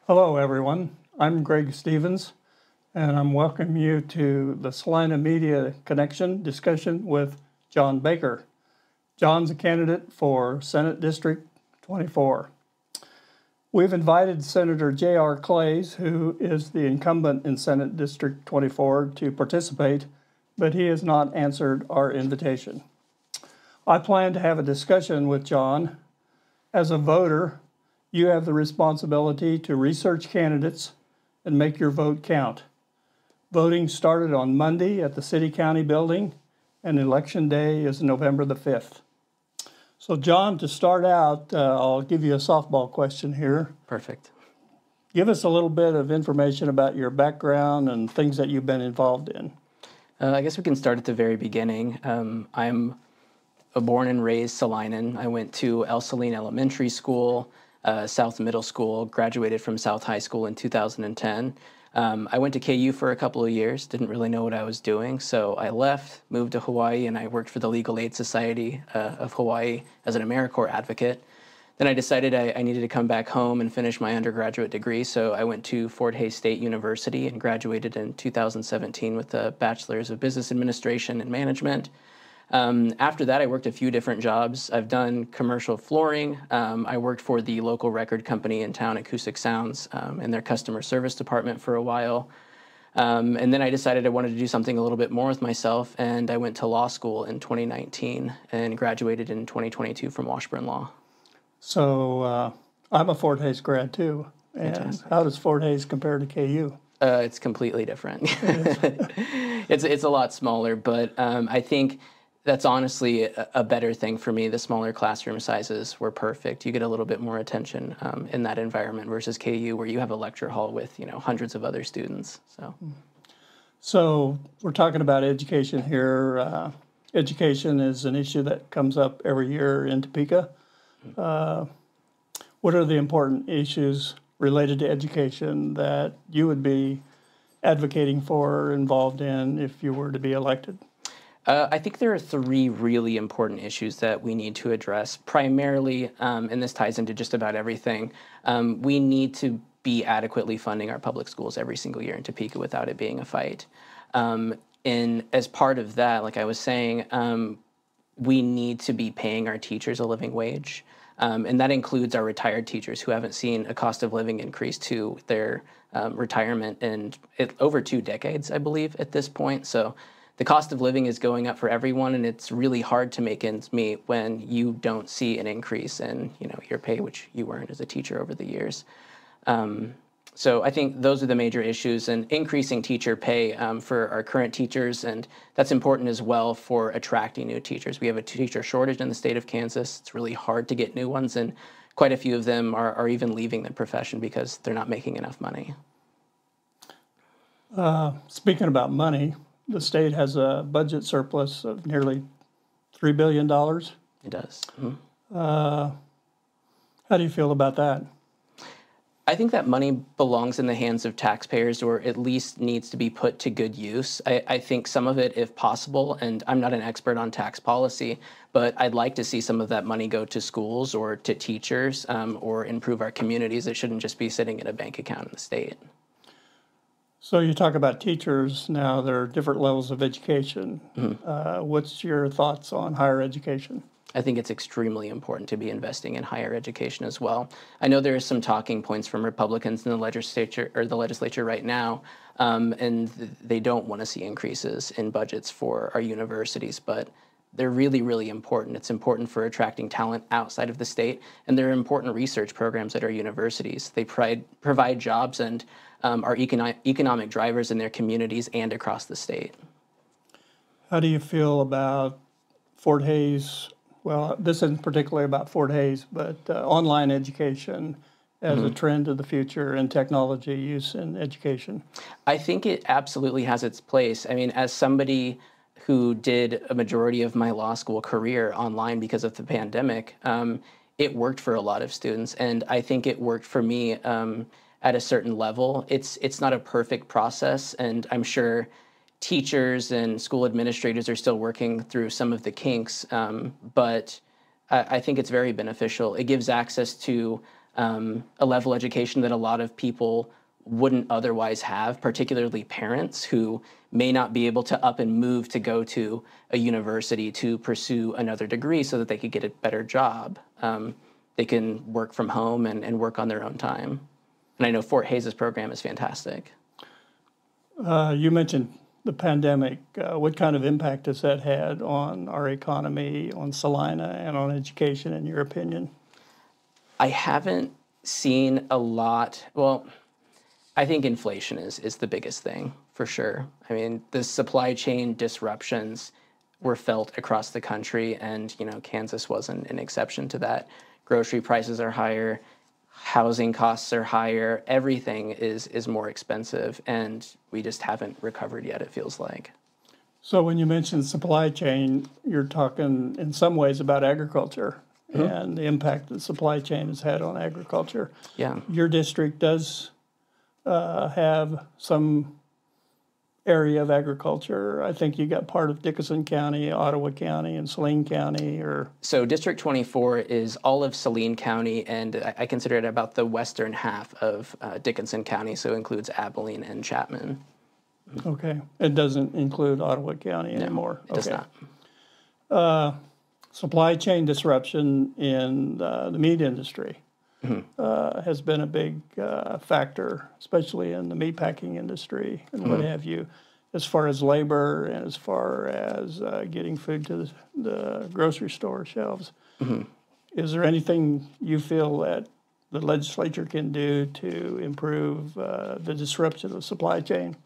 Hello, everyone. I'm Greg Stevens, and I'm welcoming you to the Salina Media Connection discussion with John Baker. John's a candidate for Senate District 24. We've invited Senator J.R. Clays, who is the incumbent in Senate District 24, to participate, but he has not answered our invitation. I plan to have a discussion with John. As a voter, you have the responsibility to research candidates and make your vote count. Voting started on Monday at the City County Building, and Election Day is November the 5th. So John, to start out, I'll give you a softball question here. Perfect. Give us a little bit of information about your background and things that you've been involved in. I guess we can start at the very beginning. I'm a born and raised Salinan. I went to Salina Elementary School, South Middle School, graduated from South High School in 2010. I went to KU for a couple of years, didn't really know what I was doing, so I left, moved to Hawaii, and I worked for the Legal Aid Society of Hawaii as an AmeriCorps advocate. Then I decided I needed to come back home and finish my undergraduate degree, so I went to Fort Hays State University and graduated in 2017 with a Bachelor's of Business Administration and Management. After that, I worked a few different jobs. I've done commercial flooring. I worked for the local record company in town, Acoustic Sounds, in their customer service department for a while. And then I decided I wanted to do something a little bit more with myself, and I went to law school in 2019 and graduated in 2022 from Washburn Law. So I'm a Fort Hays grad too. And Fantastic. How does Fort Hays compare to KU? It's completely different. It's a lot smaller, but I think that's honestly a better thing for me. The smaller classroom sizes were perfect. You get a little bit more attention in that environment versus KU, where you have a lecture hall with hundreds of other students. So we're talking about education here. Education is an issue that comes up every year in Topeka. What are the important issues related to education that you would be advocating for or involved in if you were to be elected? I think there are three really important issues that we need to address. Primarily, and this ties into just about everything, we need to be adequately funding our public schools every single year in Topeka without it being a fight. And as part of that, like I was saying, we need to be paying our teachers a living wage. And that includes our retired teachers who haven't seen a cost of living increase to their retirement in over 2 decades, I believe, at this point. So the cost of living is going up for everyone, and it's really hard to make ends meet when you don't see an increase in your pay, which you earned as a teacher over the years. So I think those are the major issues, and increasing teacher pay for our current teachers, and that's important as well for attracting new teachers. We have a teacher shortage in the state of Kansas. It's really hard to get new ones, and quite a few of them are even leaving the profession because they're not making enough money. Speaking about money, the state has a budget surplus of nearly $3 billion. It does. Mm-hmm. How do you feel about that? I think that money belongs in the hands of taxpayers, or at least needs to be put to good use. I think some of it, if possible, and I'm not an expert on tax policy, but I'd like to see some of that money go to schools or to teachers or improve our communities. It shouldn't just be sitting in a bank account in the state. So you talk about teachers. Now there are different levels of education. Mm-hmm. What's your thoughts on higher education? I think it's extremely important to be investing in higher education as well. I know there are some talking points from Republicans in the legislature right now, and they don't want to see increases in budgets for our universities, but they're really, really important. It's important for attracting talent outside of the state, and there are important research programs at our universities. They provide jobs and are economic drivers in their communities and across the state. How do you feel about Fort Hays? Well, this isn't particularly about Fort Hays, but online education as a trend of the future and technology use in education. I think it absolutely has its place. I mean, as somebody who did a majority of my law school career online because of the pandemic, it worked for a lot of students, and I think it worked for me at a certain level. It's not a perfect process, and I'm sure teachers and school administrators are still working through some of the kinks, but I think it's very beneficial. It gives access to a level of education that a lot of people wouldn't otherwise have, particularly parents who may not be able to up and move to go to a university to pursue another degree so that they could get a better job. They can work from home and work on their own time. And I know Fort Hays' program is fantastic. You mentioned the pandemic. What kind of impact has that had on our economy, on Salina, and on education, in your opinion? I haven't seen a lot. Well, I think inflation is the biggest thing, for sure. I mean, the supply chain disruptions were felt across the country, and Kansas wasn't an exception to that. Grocery prices are higher, housing costs are higher, everything is more expensive, and we just haven't recovered yet, it feels like. So when you mention supply chain, you're talking in some ways about agriculture and the impact that supply chain has had on agriculture. Yeah. Your district does have some area of agriculture. I think you got part of Dickinson County, Ottawa County, and Saline County, or... So District 24 is all of Saline County, and I consider it about the western half of Dickinson County, so it includes Abilene and Chapman. Okay. It doesn't include Ottawa County anymore? No, it does not. Supply chain disruption in the meat industry has been a big factor, especially in the meatpacking industry and what have you, as far as labor and as far as getting food to the grocery store shelves. Is there anything you feel that the legislature can do to improve the disruption of supply chain?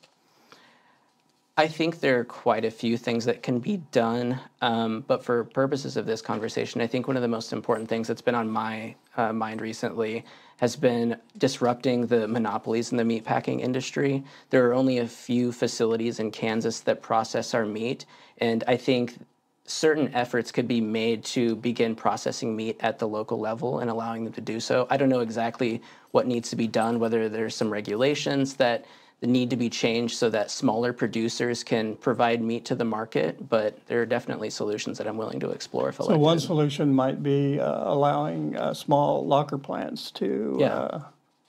I think there are quite a few things that can be done, but for purposes of this conversation, I think one of the most important things that's been on my mind recently has been disrupting the monopolies in the meatpacking industry. There are only a few facilities in Kansas that process our meat, and I think certain efforts could be made to begin processing meat at the local level and allowing them to do so. I don't know exactly what needs to be done, whether there's some regulations that need to be changed so that smaller producers can provide meat to the market, but there are definitely solutions that I'm willing to explore if elected. So one solution might be allowing small locker plants to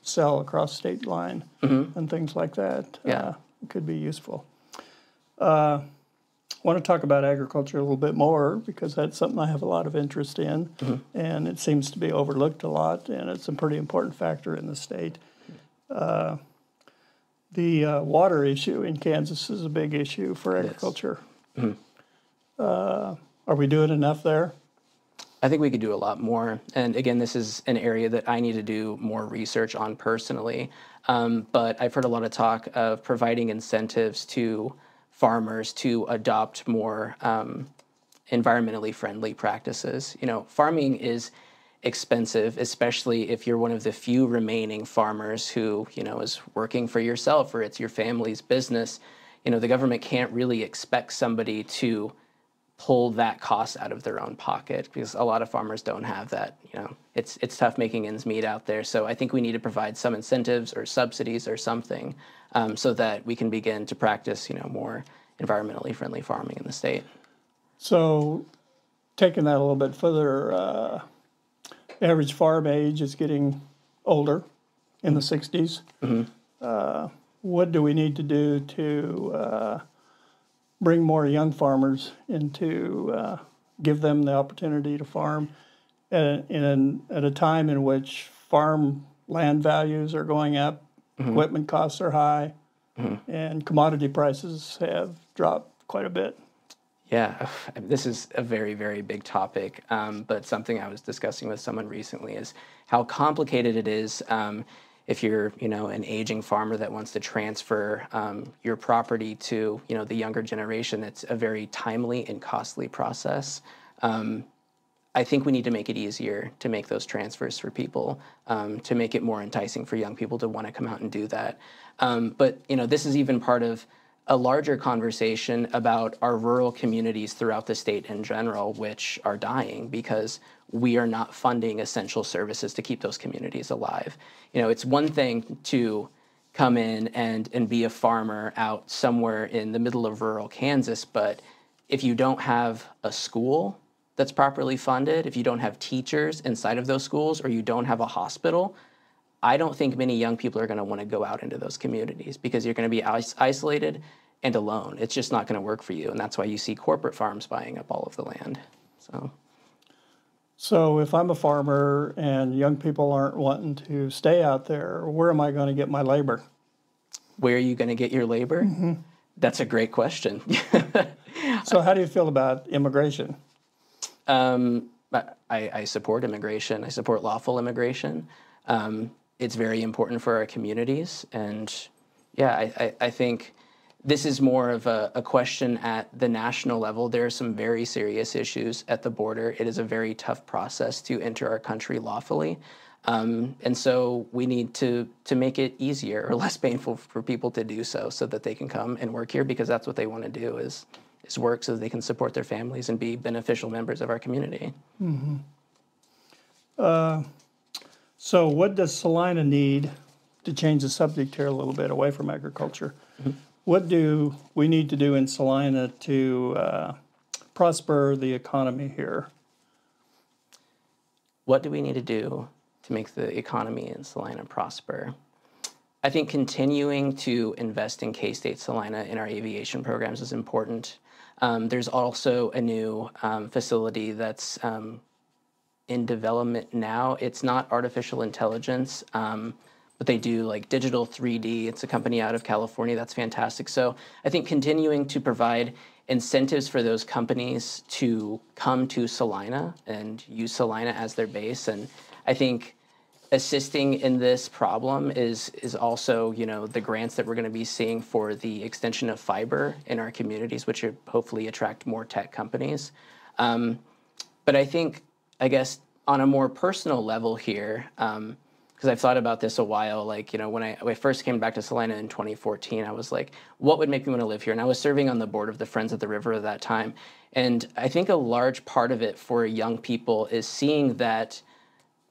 sell across state line and things like that. It could be useful. I want to talk about agriculture a little bit more because that's something I have a lot of interest in, and it seems to be overlooked a lot, and it's a pretty important factor in the state. The water issue in Kansas is a big issue for agriculture. Are we doing enough there? I think we could do a lot more. And again, this is an area that I need to do more research on personally. But I've heard a lot of talk of providing incentives to farmers to adopt more environmentally friendly practices. Farming is expensive, especially if you're one of the few remaining farmers who, is working for yourself or it's your family's business. The government can't really expect somebody to pull that cost out of their own pocket because a lot of farmers don't have that. It's tough making ends meet out there. So I think we need to provide some incentives or subsidies or something so that we can begin to practice, more environmentally friendly farming in the state. So taking that a little bit further, average farm age is getting older, in the 60s. What do we need to do to bring more young farmers into, give them the opportunity to farm at a time in which farm land values are going up, equipment costs are high, and commodity prices have dropped quite a bit? Yeah, this is a very, very big topic, but something I was discussing with someone recently is how complicated it is if you're, an aging farmer that wants to transfer your property to, the younger generation. It's a very timely and costly process. I think we need to make it easier to make those transfers for people, to make it more enticing for young people to want to come out and do that. But, this is even part of a larger conversation about our rural communities throughout the state in general, which are dying because we are not funding essential services to keep those communities alive. It's one thing to come in and be a farmer out somewhere in the middle of rural Kansas, but if you don't have a school that's properly funded, if you don't have teachers inside of those schools, or you don't have a hospital, I don't think many young people are going to want to go out into those communities because you're going to be isolated and alone. It's just not going to work for you. And that's why you see corporate farms buying up all of the land. So if I'm a farmer and young people aren't wanting to stay out there, where am I going to get my labor? Where are you going to get your labor? Mm-hmm. That's a great question. So how do you feel about immigration? I support immigration. I support lawful immigration. It's very important for our communities. And yeah, I think this is more of a question at the national level. There are some very serious issues at the border. It is a very tough process to enter our country lawfully. And so we need to make it easier or less painful for people to do so that they can come and work here, because that's what they want to do is work so that they can support their families and be beneficial members of our community. Mm-hmm. So what does Salina need, to change the subject here a little bit away from agriculture? Mm-hmm. What do we need to do in Salina to prosper the economy here? What do we need to do to make the economy in Salina prosper? I think continuing to invest in K-State Salina in our aviation programs is important. There's also a new facility that's in development now. It's not artificial intelligence, but they do like digital 3D. It's a company out of California that's fantastic. So I think continuing to provide incentives for those companies to come to Salina and use Salina as their base. And I think assisting in this problem is also, the grants that we're going to be seeing for the extension of fiber in our communities, which would hopefully attract more tech companies. But I guess on a more personal level here, because I've thought about this a while, when I first came back to Salina in 2014, I was like, what would make me want to live here? And I was serving on the board of the Friends of the River at that time. And I think a large part of it for young people is seeing that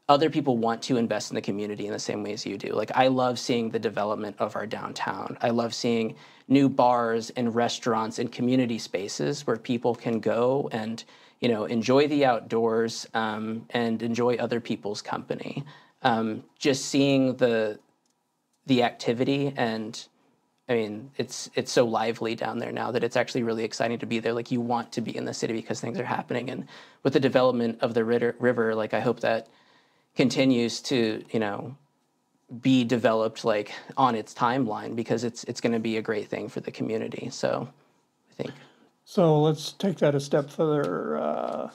other people want to invest in the community in the same way as you do. I love seeing the development of our downtown. I love seeing new bars and restaurants and community spaces where people can go and, enjoy the outdoors and enjoy other people's company. Just seeing the activity, and I mean, it's so lively down there now that it's actually really exciting to be there. You want to be in the city because things are happening. And with the development of the river, I hope that continues to, be developed on its timeline, because it's going to be a great thing for the community. So I think. So let's take that a step further.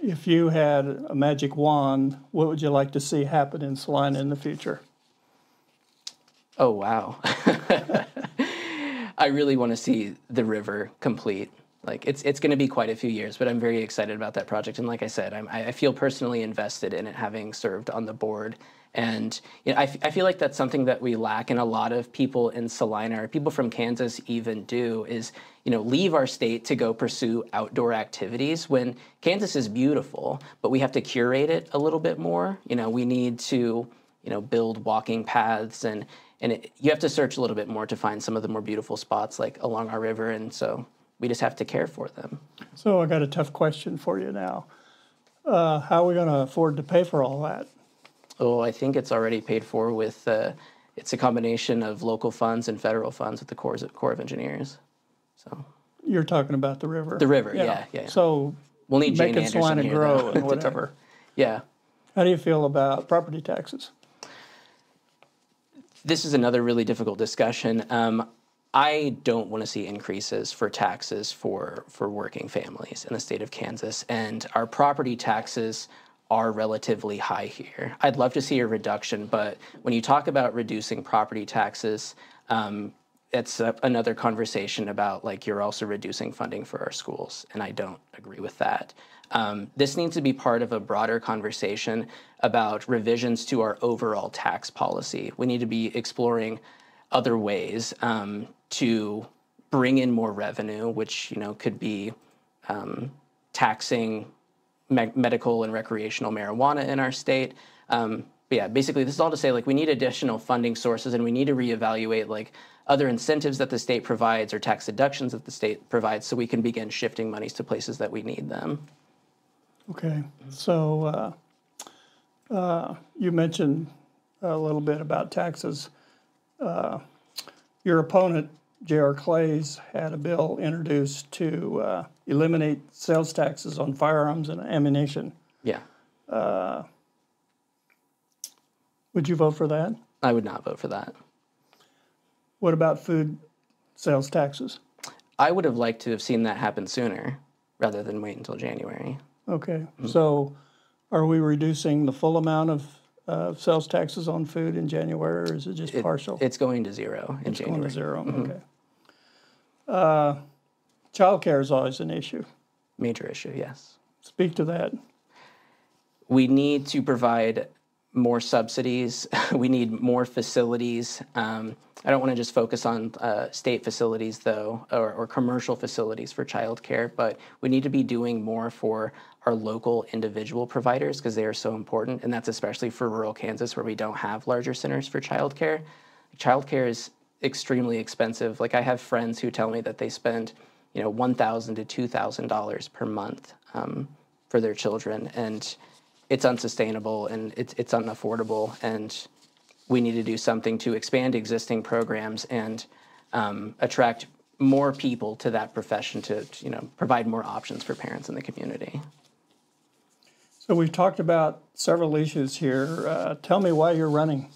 If you had a magic wand, what would you like to see happen in Salina in the future? Oh, wow. I really want to see the river complete. It's going to be quite a few years, but I'm very excited about that project. And like I said, I feel personally invested in it, having served on the board. And I feel like that's something that we lack, and a lot of people in Salina, or people from Kansas even do, is leave our state to go pursue outdoor activities when Kansas is beautiful, but we have to curate it a little bit more. We need to build walking paths, and you have to search a little bit more to find some of the more beautiful spots along our river, and so we just have to care for them. So I got a tough question for you now. How are we going to afford to pay for all that? Oh, I think it's already paid for with, it's a combination of local funds and federal funds with the Corps of Engineers. So you're talking about the river? The river, yeah. So we'll need Jane making Salina grow and whatever. Yeah. How do you feel about property taxes? This is another really difficult discussion. I don't want to see increases for taxes for working families in the state of Kansas, and our property taxes are relatively high here. I'd love to see a reduction, but when you talk about reducing property taxes, it's another conversation about you're also reducing funding for our schools, and I don't agree with that. This needs to be part of a broader conversation about revisions to our overall tax policy. We need to be exploring other ways to bring in more revenue, which could be taxing medical and recreational marijuana in our state. But yeah, basically this is all to say, like, we need additional funding sources, and we need to reevaluate like other incentives that the state provides or tax deductions that the state provides, so we can begin shifting monies to places that we need them. Okay, so you mentioned a little bit about taxes. Your opponent, J.R. Clays, had a bill introduced to eliminate sales taxes on firearms and ammunition. Yeah. Would you vote for that? I would not vote for that. What about food sales taxes? I would have liked to have seen that happen sooner rather than wait until January. Okay, so are we reducing the full amount of sales taxes on food in January, or is it just partial? It's going to zero in January. Going to zero, okay. Childcare is always an issue. Major issue, yes. Speak to that. We need to provide more subsidies. We need more facilities. I don't want to just focus on state facilities, though, or commercial facilities for childcare, but we need to be doing more for our local individual providers because they are so important, and that's especially for rural Kansas where we don't have larger centers for childcare. Childcare is extremely expensive. Like, I have friends who tell me that they spend, $1,000 to $2,000 per month for their children, and it's unsustainable and it's unaffordable, and we need to do something to expand existing programs and attract more people to that profession to provide more options for parents in the community. So we've talked about several issues here. Tell me why you're running.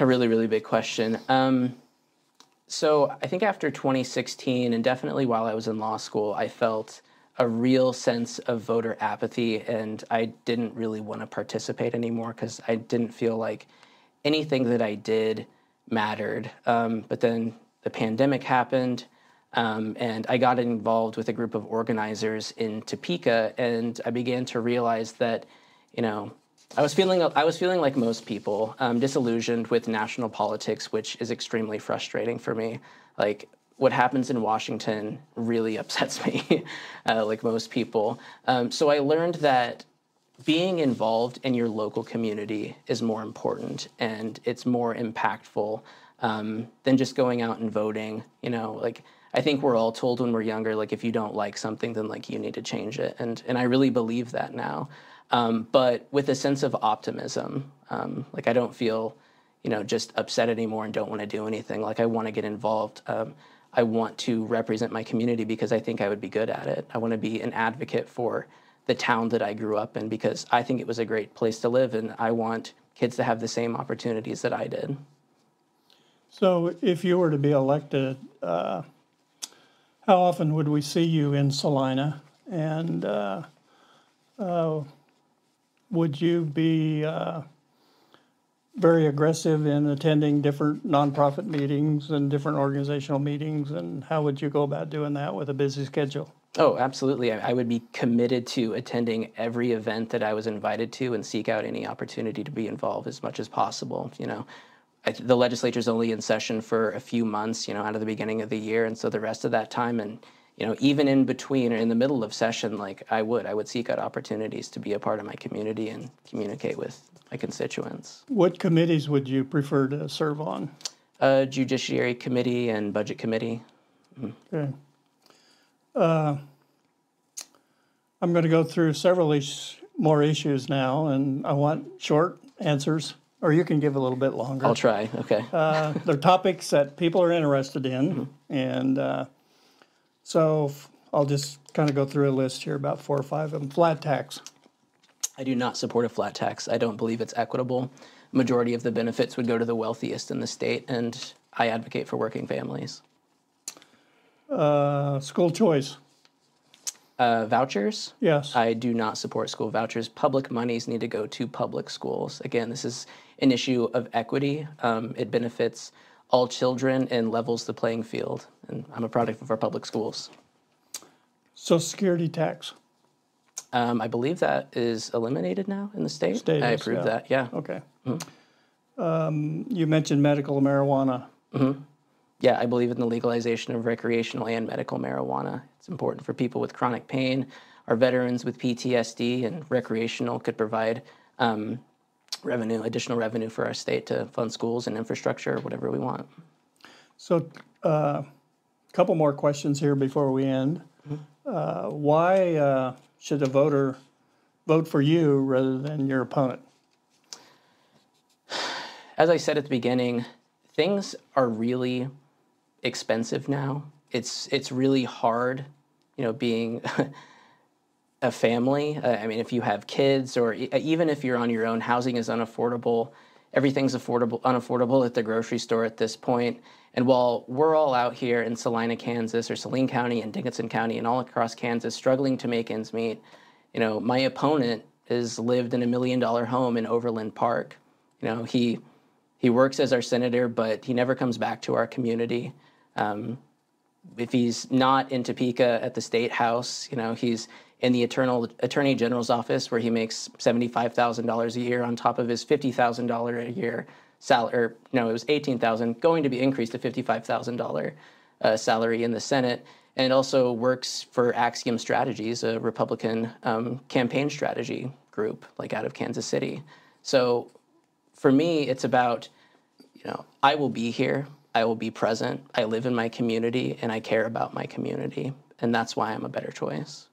A really, really big question. So I think after 2016, and definitely while I was in law school, I felt a real sense of voter apathy, and I didn't really want to participate anymore because I didn't feel like anything that I did mattered. But then the pandemic happened, and I got involved with a group of organizers in Topeka, and I began to realize that, I was feeling like most people, disillusioned with national politics, which is extremely frustrating for me. Like, what happens in Washington really upsets me, like most people. So I learned that being involved in your local community is more important, and it's more impactful than just going out and voting. I think we're all told when we're younger, like, if you don't like something, then like you need to change it, and I really believe that now. But with a sense of optimism, like, I don't feel, just upset anymore and don't want to do anything. Like, I want to get involved. I want to represent my community because I think I would be good at it. I want to be an advocate for the town that I grew up in because I think it was a great place to live, and I want kids to have the same opportunities that I did. So if you were to be elected, how often would we see you in Salina? And would you be very aggressive in attending different nonprofit meetings and different organizational meetings, and how would you go about doing that with a busy schedule? Oh, absolutely. I would be committed to attending every event that I was invited to and seek out any opportunity to be involved as much as possible. The legislature is only in session for a few months, out of the beginning of the year, and so the rest of that time, and even in between or in the middle of session, like, I would seek out opportunities to be a part of my community and communicate with my constituents. What committees would you prefer to serve on? Judiciary Committee and Budget Committee. Okay. I'm going to go through several more issues now, and I want short answers, or you can give a little bit longer. I'll try. Okay. They're topics that people are interested in, and so I'll just kind of go through a list here, about 4 or 5 of them. Flat tax. I do not support a flat tax. I don't believe it's equitable. Majority of the benefits would go to the wealthiest in the state, and I advocate for working families. School choice. Vouchers? Yes. I do not support school vouchers. Public monies need to go to public schools. Again, this is an issue of equity. It benefits all children and levels the playing field. And I'm a product of our public schools. Social Security tax. I believe that is eliminated now in the state. I approve that, yeah. Okay. Mm-hmm. You mentioned medical marijuana. Mm-hmm. Yeah, I believe in the legalization of recreational and medical marijuana. It's important for people with chronic pain, our veterans with PTSD, and recreational could provide additional revenue for our state to fund schools and infrastructure, whatever we want. So, a couple more questions here before we end. Why should a voter vote for you rather than your opponent? As I said at the beginning, things are really expensive now. It's really hard, being a family. I mean, if you have kids or even if you're on your own, housing is unaffordable. Everything's unaffordable at the grocery store at this point. And while we're all out here in Salina, Kansas, or Saline County and Dickinson County and all across Kansas struggling to make ends meet, my opponent has lived in $1 million home in Overland Park. He works as our senator, but he never comes back to our community. If he's not in Topeka at the State House, he's in the Attorney General's office where he makes $75,000 a year on top of his $50,000 a year salary. Or no, it was $18,000, going to be increased to $55,000 salary in the Senate, and also works for Axiom Strategies, a Republican campaign strategy group, like out of Kansas City. So for me, it's about, I will be here, I will be present, I live in my community, and I care about my community, and that's why I'm a better choice.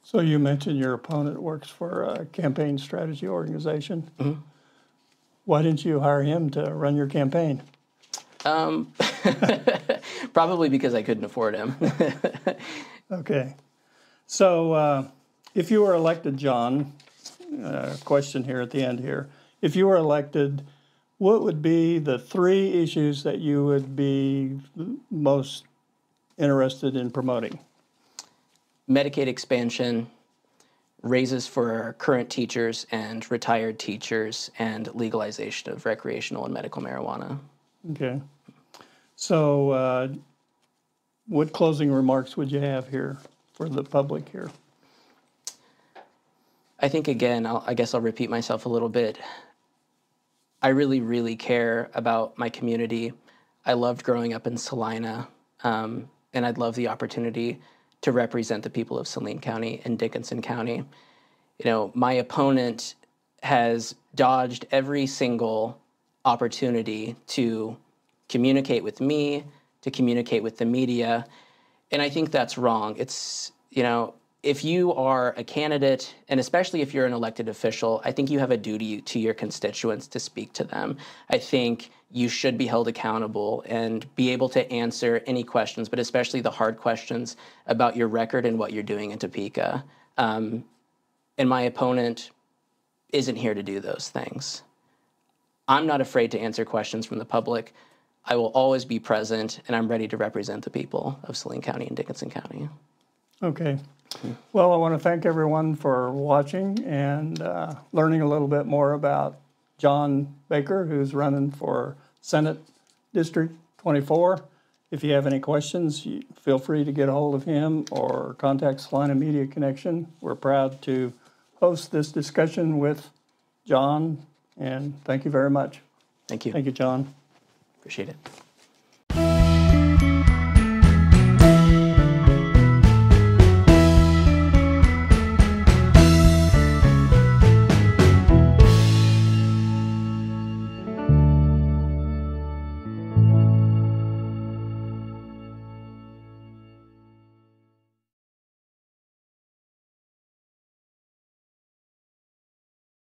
So you mentioned your opponent works for a campaign strategy organization. Mm-hmm. Why didn't you hire him to run your campaign? Probably because I couldn't afford him. Okay. So if you were elected, John, question here at the end here. If you were elected, what would be the 3 issues that you would be most interested in promoting? Medicaid expansion, raises for our current teachers and retired teachers, and legalization of recreational and medical marijuana. Okay. So what closing remarks would you have here for the public here? I think, again, I guess I'll repeat myself a little bit. I really, really care about my community. I loved growing up in Salina, and I'd love the opportunity to represent the people of Saline County and Dickinson County. My opponent has dodged every single opportunity to communicate with me, to communicate with the media, and I think that's wrong. It's, if you are a candidate, and especially if you're an elected official, I think you have a duty to your constituents to speak to them. I think you should be held accountable and be able to answer any questions, but especially the hard questions about your record and what you're doing in Topeka. And my opponent isn't here to do those things. I'm not afraid to answer questions from the public. I will always be present, and I'm ready to represent the people of Saline County and Dickinson County. Okay. Well, I want to thank everyone for watching and learning a little bit more about John Baker, who's running for Senate District 24. If you have any questions, feel free to get a hold of him or contact Salina Media Connection. We're proud to host this discussion with John, and thank you very much. Thank you. Thank you, John. Appreciate it.